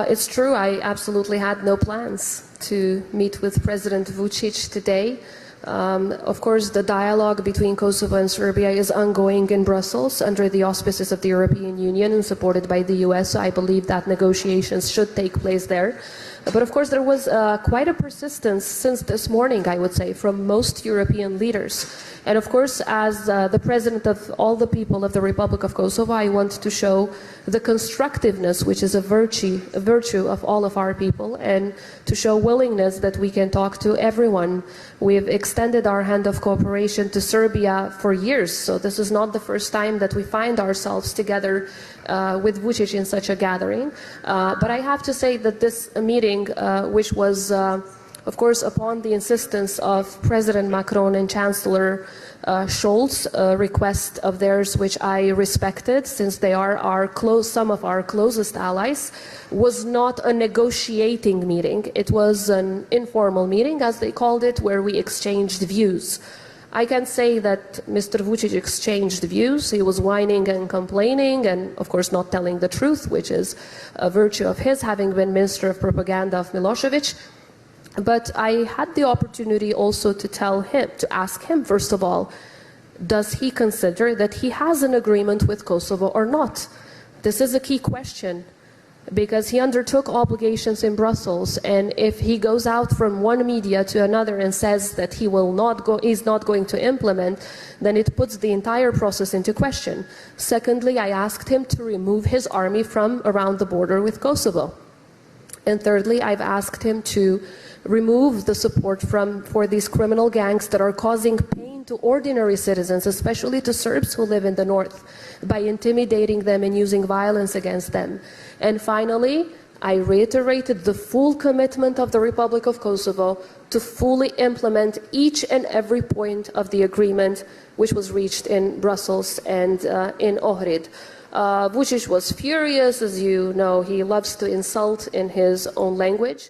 It's true, I absolutely had no plans to meet with President Vucic today. Of course, the dialogue between Kosovo and Serbia is ongoing in Brussels under the auspices of the European Union and supported by the US. So I believe that negotiations should take place there. But of course, there was quite a persistence since this morning, I would say, from most European leaders. And of course, as the president of all the people of the Republic of Kosovo, I want to show the constructiveness, which is a virtue of all of our people, and to show willingness that we can talk to everyone. We've extended our hand of cooperation to Serbia for years, so this is not the first time that we find ourselves together with Vucic in such a gathering. But I have to say that this meeting, which was of course, upon the insistence of President Macron and Chancellor Scholz, a request of theirs which I respected, since they are some of our closest allies, was not a negotiating meeting. It was an informal meeting, as they called it, where we exchanged views. I can say that Mr. Vucic exchanged views. He was whining and complaining and, of course, not telling the truth, which is a virtue of his, having been Minister of Propaganda of Milosevic. But I had the opportunity also to ask him, first of all, does he consider that he has an agreement with Kosovo or not? This is a key question, because he undertook obligations in Brussels, and if he goes out from one media to another and says that he's not going to implement, then it puts the entire process into question. Secondly, I asked him to remove his army from around the border with Kosovo. And thirdly, I've asked him to remove the support for these criminal gangs that are causing pain to ordinary citizens, especially to Serbs who live in the north, by intimidating them and using violence against them. And finally, I reiterated the full commitment of the Republic of Kosovo to fully implement each and every point of the agreement which was reached in Brussels and in Ohrid. Vucic was furious, as you know, he loves to insult in his own language.